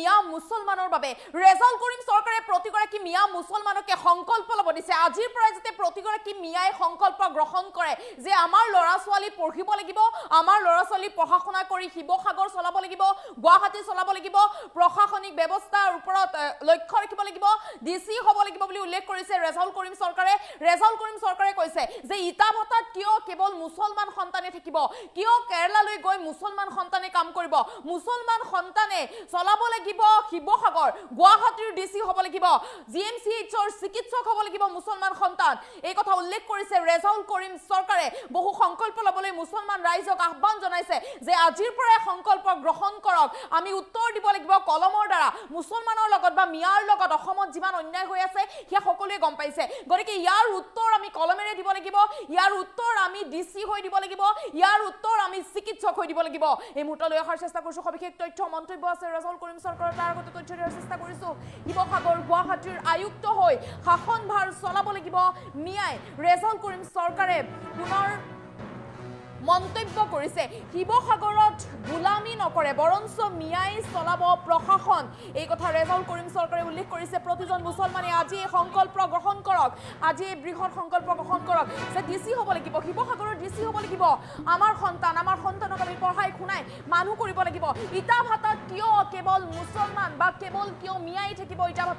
মিয়া মুছলমানৰ বাবে ৰেজাউল কৰিম চৰকাৰে প্ৰতিগৰাকী মিয়া মুছলমানকে সংকল্প ল'ব দিছে আজিৰ পৰা যাতে প্ৰতিগৰাকী মিয়াই সংকল্প গ্ৰহণ কৰে যে আমাৰ ল'ৰা ছোৱালী পঢ়িব লাগিব আমাৰ ল'ৰা ছোৱালী পঢ়া শুনা কৰি শিৱসাগৰ চলাব লাগিব গুৱাহাটী চলাব লাগিব প্ৰশাসনিক ব্যৱস্থাৰ ওপৰত লক্ষ্য ৰাখিব লাগিব ডিসি হ'ব লাগিব বুলি উল্লেখ কৰিছে ৰেজাউল কৰিম চৰকাৰে কৈছে যে ইটা ভাতাত কিয় কেৱল মুছলমান সন্তানে থাকিব কিয় কেৰালালৈ গৈ মুছলমান সন্তানে কাম কৰিব মুছলমান সন্তানে চলাব লাগিব শিৱসাগৰ গুৱাহাটীৰ ডিসি হ'ব লাগিব জিএমচিএইচৰ চিকিৎসক হ'ব লাগিব মুছলমান সন্তান এই কথা উল্লেখ কৰিছে ৰেজাউল কৰিম চৰকাৰে বহু সংকল্প ল'বলৈ মুছলমান ৰাইজক আহ্বান জনাইছে যে আজিৰ পৰাই সংকল্প গ্ৰহণ কৰক আমি উত্তৰ দিব লাগিব কলমৰ দ্বাৰা মুছলমানৰ লগত বা মিয়াৰ লগত অসমত যিমান অন্যায় হৈ আছে সেয়া সকলোৱে গম পাইছে গতিকে ইয়াৰ উত্তৰ আমি কলমেৰে দিব লাগিব ইয়াৰ উত্তৰ আমি ডিসি হৈ দিব লাগিব ইয়াৰ উত্তৰ আমি চিকিৎসক হৈ দিব লাগিব এই মুহূৰ্তলৈ অহাৰ চেষ্টা কৰিছো সবিশেষ তথ্য মন্তব্য আছে ৰেজাউল কৰিম চৰকাৰৰ তাৰ আগতে তথ্য দিয়াৰ চেষ্টা কৰিছো শিৱসাগৰ গুৱাহাটীৰ আয়ুক্ত হৈ শাসনভাৰ চলাব লাগিব মিয়াই ৰেজাউল কৰিম চৰকাৰে পুনৰ মন্তব্য কৰিছে শিৱসাগৰত গুলামী নকৰে বৰঞ্চ মিয়াই চলাব প্ৰশাসন এই কথা ৰেজাউল কৰিম চৰকাৰে উল্লেখ কৰিছে প্ৰতিজন মুছলমানে আজি এই সংকল্প গ্ৰহণ কৰক আজি এই বৃহৎ সংকল্প গ্ৰহণ কৰক যে ডিসি হ'ব লাগিব শিৱসাগৰৰ ডিসি হ'ব লাগিব আমাৰ সন্তানক আমি পঢ়াই শুনাই মানুহ কৰিব লাগিব ইটা ভাতাত কিয় কেৱল মুছলমান বা কেৱল কিয় মিয়াই থাকিব ইটা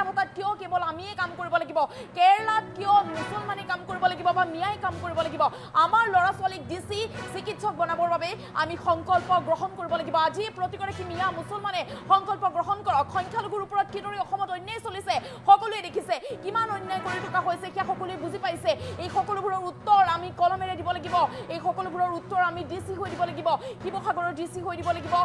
ভাতাত কিয় কেৱল আমিয়ে কাম কৰিব লাগিব কেৰালাত কিয় মুছলমানে কাম কৰিব লাগিব বা মিয়াই কাম কৰিব লাগিব আমাৰ ল'ৰা ছোৱালীক ডিসি চিকিৎসক বনাবৰ বাবে আমি সংকল্প গ্ৰহণ কৰিব লাগিব আজি প্ৰতিগৰাকী মিয়া মুছলমানে সংকল্প গ্ৰহণ কৰক সংখ্যালঘুৰ ওপৰত কিদৰে অসমত অন্যায় চলিছে সকলোৱে দেখিছে কিমান অন্যায় কৰি থকা হৈছে সেয়া সকলোৱে বুজি পাইছে এই সকলোবোৰৰ উত্তৰ আমি কলমেৰে দিব লাগিব এই সকলোবোৰৰ উত্তৰ আমি ডিসি হৈ দিব লাগিব শিৱসাগৰৰ ডিসি হৈ দিব লাগিব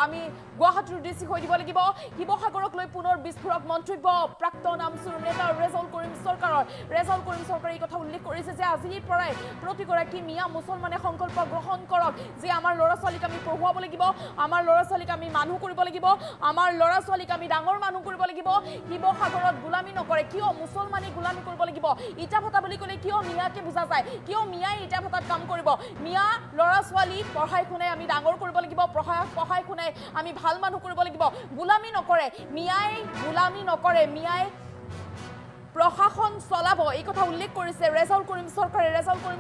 আমি গুৱাহাটীৰ ডিসি হৈ দিব লাগিব শিৱসাগৰক লৈ পুনৰ বিস্ফোৰক মন্তব্য প্ৰাক্তন আমচুৰ নেতা ৰেজাউল কৰিম চৰকাৰে এই কথা উল্লেখ কৰিছে যে আজিৰ পৰাই প্ৰতিগৰাকী মিয়া মুছলমানে সংকল্প গ্ৰহণ কৰক যে আমাৰ ল'ৰা ছোৱালীক আমি পঢ়ুৱাব লাগিব আমাৰ ল'ৰা ছোৱালীক আমি মানুহ কৰিব লাগিব আমাৰ ল'ৰা ছোৱালীক আমি ডাঙৰ মানুহ কৰিব লাগিব শিৱসাগৰত গুলামী নকৰে কিয় মুছলমানে গুলামী কৰিব লাগিব ইটা ভাতা বুলি ক'লে কিয় মিয়াকে বুজা যায় কিয় মিয়াই ইটা ভাতাত কাম কৰিব মিয়া ল'ৰা ছোৱালী পঢ়াই শুনাই আমি ডাঙৰ কৰিব লাগিব পঢ়াই শুনাই আমি ভাল মানুহ কৰিব লাগিব গুলামী নকৰে মিয়াই প্ৰশাসন চলাব এই কথা উল্লেখ কৰিছে ৰেজাউল কৰিম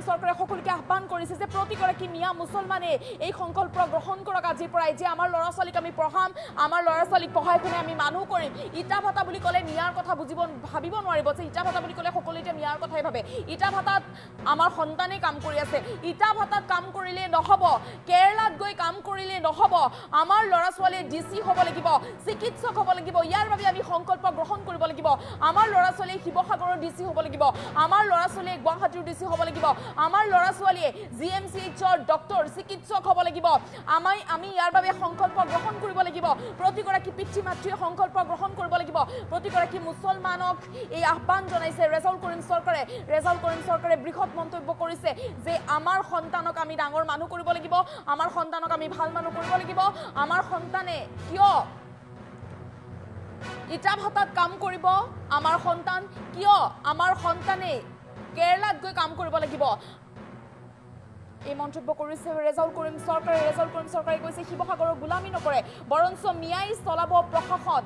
চৰকাৰে সকলোকে আহ্বান কৰিছে যে প্ৰতিগৰাকী মিয়া মুছলমানে এই সংকল্প গ্ৰহণ কৰক আজিৰ পৰাই যে আমাৰ ল'ৰা ছোৱালীক আমি পঢ়াম আমাৰ ল'ৰা ছোৱালীক পঢ়াই শুনাই আমি মানুহ কৰিম ইটা ভাতা বুলি ক'লে মিয়াৰ কথা ভাবিব নোৱাৰিব যে ইটা ভাতা বুলি ক'লে সকলোৱে এতিয়া মিয়াৰ কথাই ভাবে ইটা ভাতাত আমাৰ সন্তানে কাম কৰি আছে ইটা ভাতাত কাম কৰিলে নহ'ব কেৰালাত গৈ কাম কৰিলে নহ'ব আমাৰ ল'ৰা ছোৱালীয়ে ডিসি হ'ব লাগিব চিকিৎসক হ'ব লাগিব ইয়াৰ বাবে আমি সংকল্প গ্ৰহণ কৰিব লাগিব আমাৰ ল'ৰা ছোৱালী শিৱসাগৰৰ ডিসি হ'ব লাগিব আমাৰ ল'ৰা ছোৱালীয়ে গুৱাহাটীৰ ডিসি হ'ব লাগিব আমাৰ ল'ৰা ছোৱালীয়ে জিএমচিএইচৰ ডক্টৰ চিকিৎসক হ'ব লাগিব আমি ইয়াৰ বাবে সংকল্প গ্ৰহণ কৰিব লাগিব প্ৰতিগৰাকী পিতৃ মাতৃয়ে সংকল্প গ্ৰহণ কৰিব লাগিব প্ৰতিগৰাকী মুছলমানক এই আহ্বান জনাইছে ৰেজাউল কৰিম চৰকাৰে বৃহৎ মন্তব্য কৰিছে যে আমাৰ সন্তানক আমি ডাঙৰ মানুহ কৰিব লাগিব আমাৰ সন্তানক আমি ভাল মানুহ কৰিব লাগিব আমাৰ সন্তানে কিয় ইটা ভাতাত কাম কৰিব আমাৰ সন্তান কিয় আমাৰ সন্তানে কেৰালাত গৈ কাম কৰিব লাগিব এই মন্তব্য কৰিছে ৰেজাউল কৰিম চৰকাৰে কৈছে শিৱসাগৰৰ গুলামী নকৰে বৰঞ্চ মিয়াই চলাব প্ৰশাসন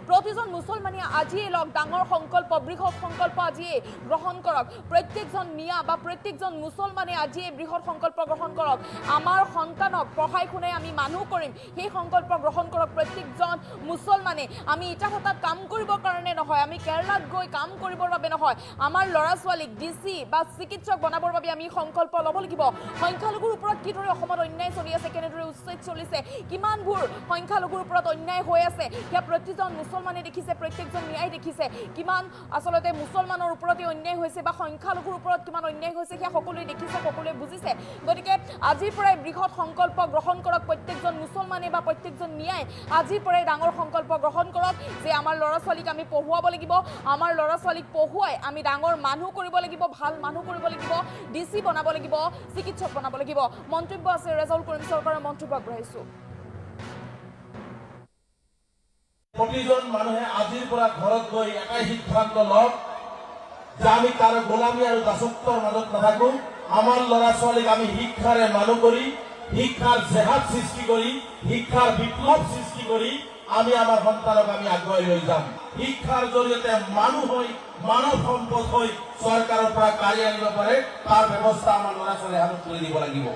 প্ৰতিজন মুছলমানে আজিয়ে লগ ডাঙৰ সংকল্প বৃহৎ সংকল্প আজিয়ে গ্ৰহণ কৰক প্ৰত্যেকজন মিয়া বা প্ৰত্যেকজন মুছলমানে আজিয়ে বৃহৎ সংকল্প গ্ৰহণ কৰক আমাৰ সন্তানক পঢ়াই শুনাই আমি মানুহ কৰিম সেই সংকল্প গ্ৰহণ কৰক প্ৰত্যেকজন মুছলমানে আমি ইটা ভাতাত কাম কৰিবৰ কাৰণে নহয় আমি কেৰালাত গৈ কাম কৰিবৰ বাবে নহয় আমাৰ ল'ৰা ছোৱালীক ডিসি বা চিকিৎসক বনাবৰ বাবে আমি সংকল্প ল'ব লাগিব সংখ্যালঘুৰ ওপৰত কিদৰে অসমত অন্যায় চলি আছে কেনেদৰে উচ্ছেদ চলিছে কিমানবোৰ সংখ্যালঘুৰ ওপৰত অন্যায় হৈ আছে সেয়া প্ৰতিজন মুছলমানে দেখিছে প্ৰত্যেকজন মিয়াই দেখিছে কিমান আসলতে মুছলমানৰ ওপৰতে অন্যায় হৈছে বা সংখ্যালঘুৰ ওপৰত কিমান অন্যায় হৈছে সেয়া সকলোৱে দেখিছে সকলোৱে বুজিছে গতিকে আজিৰ পৰাই বৃহৎ সংকল্প গ্ৰহণ কৰক প্ৰত্যেকজন মুছলমানে বা প্ৰত্যেকজন মিয়াই আজিৰ পৰাই ডাঙৰ সংকল্প গ্ৰহণ কৰক যে আমাৰ ল'ৰা ছোৱালীক আমি পঢ়ুৱাব লাগিব আমাৰ ল'ৰা ছোৱালীক পঢ়ুৱাই আমি ডাঙৰ মানুহ কৰিব লাগিব ভাল মানুহ কৰিব লাগিব ডিসি বনাব লাগিব চিকিৎসক বনাব লাগিব মন্তব্য আছে ৰেজাউল কৰিম চৰকাৰৰ মন্তব্য আগবঢ়াইছো প্ৰতিজন মানুহে আজিৰ পৰা ঘৰত গৈ একাই সিদ্ধান্ত লওক যে আমি তাৰ গোলামী আৰু দাসত্বৰ মাজত নাথাকো আমাৰ ল'ৰা ছোৱালীক আমি শিক্ষাৰে মানুহ কৰি শিক্ষাৰ জেহাদ সৃষ্টি কৰি শিক্ষাৰ বিপ্লৱ সৃষ্টি কৰি আমি আমাৰ সন্তানক আমি আগুৱাই লৈ যাম শিক্ষাৰ জৰিয়তে মানুহ হৈ মানৱ সম্পদ হৈ চৰকাৰৰ পৰা কাঢ়ি আনিব পাৰে তাৰ ব্যৱস্থা আমাৰ ল'ৰা ছোৱালীৰ হাতত তুলি দিব লাগিব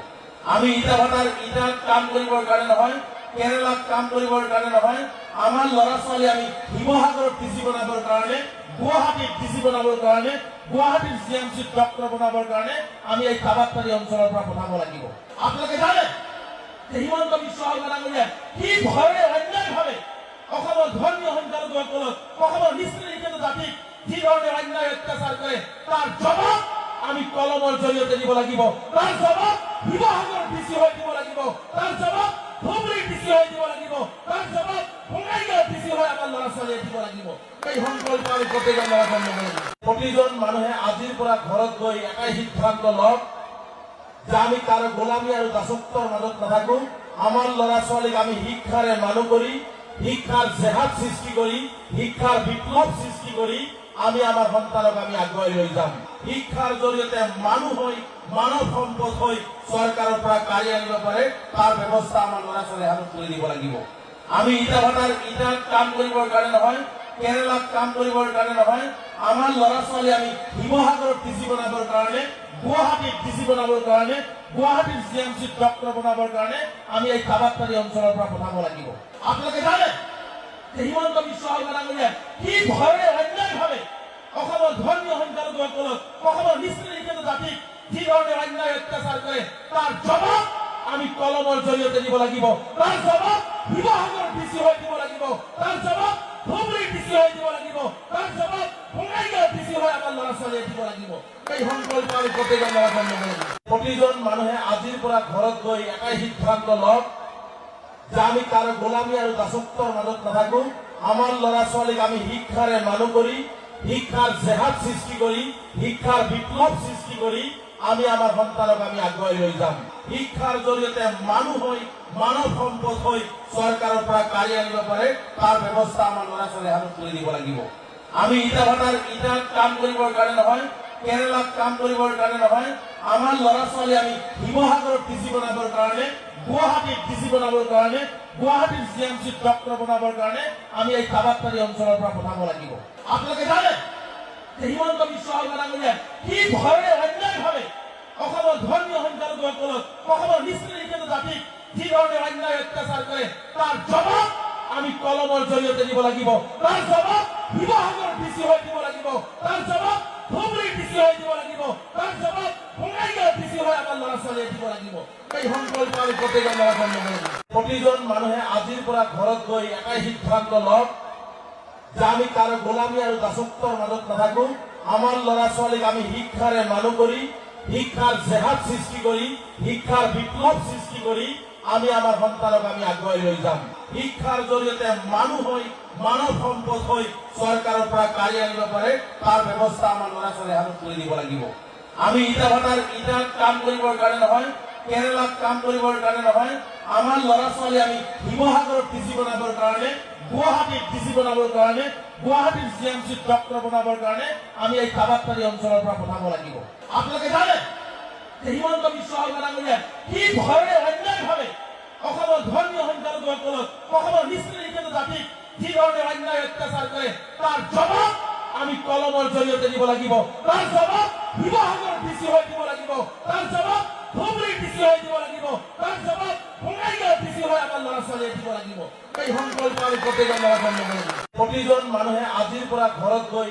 আমি ইটাত কাম কৰিবৰ কাৰণে নহয় কেৰেলাত কাম কৰিবৰ কাৰণে নহয় আমাৰ ল'ৰা ছোৱালী আমি শিৱসাগৰত টিচি বনাবৰ কাৰণে গুৱাহাটীত টিচি বনাবৰ কাৰণে গুৱাহাটীৰ জিএমচিত ডক্টৰ বনাবৰ কাৰণে আমি এই কাবাট্টাৰী অঞ্চলৰ পৰা পঠাব লাগিব আপোনালোকে জানে হিমন্ত বিশ্ব শৰ্মা ডাঙৰীয়া কি ভয়েৰে অন্যায়ভাৱে অসমৰ ধৰ্মীয় সংখ্যালঘুসকলক অসমৰ নিষ্পেষিত জাতিক যি ধৰণে অন্যায় অত্যাচাৰ কৰে তাৰ জবাব আমি কলমৰ জৰিয়তে দিব লাগিব তাৰ জবাব শিৱসাগৰ ডিচি হৈ দিব লাগিব তাৰ জবাব ধুবুৰী ডিচি হৈ দিব লাগিব তাৰ জবাব বঙাইগাঁও ডিচি হৈ আমাৰ ল'ৰা ছোৱালীয়ে দিব লাগিব এই সংকল্প আমি প্ৰত্যেকজন ল'ৰা ছোৱালীয়ে প্ৰতিজন মানুহে আজিৰ পৰা ঘৰত গৈ এটাই সিদ্ধান্ত লওক যে আমি কাৰো গোলামী আৰু দাসত্বৰ মাজত নাথাকো আমাৰ ল'ৰা ছোৱালীক আমি শিক্ষাৰে মানুহ কৰি শিক্ষাৰ জেহাদ সৃষ্টি কৰি শিক্ষাৰ বিপ্লৱ সৃষ্টি কৰি আমি আমাৰ সন্তানক আমি আগুৱাই লৈ যাম শিক্ষাৰ জৰিয়তে মানুহ হৈ মানৱ সম্পদ হৈ চৰকাৰৰ পৰা কাঢ়ি আনিব পাৰে তাৰ ব্যৱস্থা আমাৰ ল'ৰা ছোৱালীৰ হাতত তুলি দিব লাগিব আমি ইটাত কাম কৰিবৰ কাৰণে নহয় কেৰেলাত কাম কৰিবৰ কাৰণে নহয় আমাৰ ল'ৰা ছোৱালী আমি শিৱসাগৰত টিচি বনাবৰ কাৰণে গুৱাহাটীত টিচি বনাবৰ কাৰণে গুৱাহাটীৰ জিএমচিত ডক্টৰ বনাবৰ কাৰণে আমি এই কাবাট্টাৰী অঞ্চলৰ পৰা পঠাব লাগিব আপোনালোকে জানে হিমন্ত বিশ্ব শৰ্মা ডাঙৰীয়া কি ভয়েৰে অন্যায়ভাৱে অসমৰ ধৰ্মীয় সংখ্যালঘুসকলক অসমৰ নিষ্পেষিত জাতিক যি ধৰণে অন্যায় অত্যাচাৰ কৰে তাৰ জবাব আমি কলমৰ জৰিয়তে দিব লাগিব তাৰ জবাব শিৱসাগৰ ডিচি হৈ দিব লাগিব তাৰ জবাব ধুবুৰী ডিচি হৈ দিব লাগিব তাৰ জবাব বঙাইগাঁও ডিচি হৈ আমাৰ ল'ৰা ছোৱালীয়ে দিব লাগিব এই সংকল্প আমি প্ৰত্যেকজন ল'ৰা ছোৱালীয়ে প্ৰতিজন মানুহে আজিৰ পৰা ঘৰত গৈ এটাই সিদ্ধান্ত লওক যে আমি কাৰো গোলামী আৰু দাসত্বৰ মাজত নাথাকো আমাৰ ল'ৰা ছোৱালীক আমি শিক্ষাৰে মানুহ কৰি শিক্ষাৰ জেহাদ সৃষ্টি কৰি শিক্ষাৰ বিপ্লৱ সৃষ্টি কৰি আমি আমাৰ সন্তানক আমি আগুৱাই লৈ যাম শিক্ষাৰ জৰিয়তে মানুহ হৈ মানৱ সম্পদ হৈ চৰকাৰৰ পৰা কাঢ়ি আনিব পাৰে তাৰ ব্যৱস্থা আমাৰ ল'ৰা ছোৱালীৰ হাতত তুলি দিব লাগিব আমি ইটাত কাম কৰিবৰ কাৰণে নহয় কেৰেলাত কাম কৰিবৰ কাৰণে নহয় আমাৰ ল'ৰা ছোৱালী আমি শিৱসাগৰত টিচি বনাবৰ কাৰণে গুৱাহাটীত টিচি বনাবৰ কাৰণে গুৱাহাটীৰ জিএমচিত ডক্টৰ বনাবৰ কাৰণে আমি এই কাবাট্টাৰী অঞ্চলৰ পৰা পঠাব লাগিব আপোনালোকে জানে হিমন্ত বিশ্ব শৰ্মা ডাঙৰীয়া কি ভয়েৰে অন্যায়ভাৱে অসমৰ ধৰ্মীয় সংখ্যালঘুসকলক অসমৰ নিষ্পেষিত জাতিক যি ধৰণে অন্যায় অত্যাচাৰ কৰে তাৰ জবাব আমি কলমৰ জৰিয়তে দিব লাগিব তাৰ জবাব শিৱসাগৰ ডিচি হৈ দিব লাগিব তাৰ জবাব ধুবুৰী ডিচি হৈ দিব লাগিব তাৰ জবাব বঙাইগাঁও ডিচি হৈ আমাৰ ল'ৰা ছোৱালীয়ে দিব লাগিব এই সংকল্প আমি প্ৰত্যেকজন ল'ৰা ছোৱালীয়ে প্ৰতিজন মানুহে আজিৰ পৰা ঘৰত গৈ এটাই সিদ্ধান্ত লওক যে আমি কাৰো গোলামী আৰু দাসত্বৰ মাজত নাথাকো আমাৰ ল'ৰা ছোৱালীক আমি শিক্ষাৰে মানুহ কৰি শিক্ষাৰ জেহাদ সৃষ্টি কৰি শিক্ষাৰ বিপ্লৱ সৃষ্টি কৰি আমি আমাৰ সন্তানক আমি আগুৱাই লৈ যাম শিক্ষাৰ জৰিয়তে মানুহ হৈ মানৱ সম্পদ হৈ চৰকাৰৰ পৰা কাঢ়ি আনিব পাৰে তাৰ ব্যৱস্থা আমাৰ ল'ৰা ছোৱালীৰ হাতত তুলি দিব লাগিব আমি ইটাত কাম কৰিবৰ কাৰণে নহয় কেৰেলাত কাম কৰিবৰ কাৰণে নহয় আমাৰ ল'ৰা ছোৱালী আমি শিৱসাগৰত টিচি বনাবৰ কাৰণে গুৱাহাটীত টিচি বনাবৰ কাৰণে গুৱাহাটীৰ জিএমচিত ডক্টৰ বনাবৰ কাৰণে আমি এই কাবাট্টাৰী অঞ্চলৰ পৰা পঠাব লাগিব আপোনালোকে জানে হিমন্ত বিশ্ব শৰ্মা ডাঙৰীয়া কি ভয়েৰে অন্যায়ভাৱে অসমৰ ধৰ্মীয় সংখ্যালঘুসকলক অসমৰ নিষ্পেষিত জাতিক যি ধৰণে অন্যায় অত্যাচাৰ কৰে তাৰ জবাব আমি কলমৰ জৰিয়তে দিব লাগিব তাৰ জবাব শিৱসাগৰ ডিচি হৈ দিব লাগিব তাৰ জবাব ধুবুৰী ডিচি হৈ দিব লাগিব তাৰ জবাব বঙাইগাঁও ডিচি হৈ আমাৰ ল'ৰা ছোৱালীয়ে দিব লাগিব এই সংকল্প আমি প্ৰত্যেকজন ল'ৰা ছোৱালীয়ে প্ৰতিজন মানুহে আজিৰ পৰা ঘৰত গৈ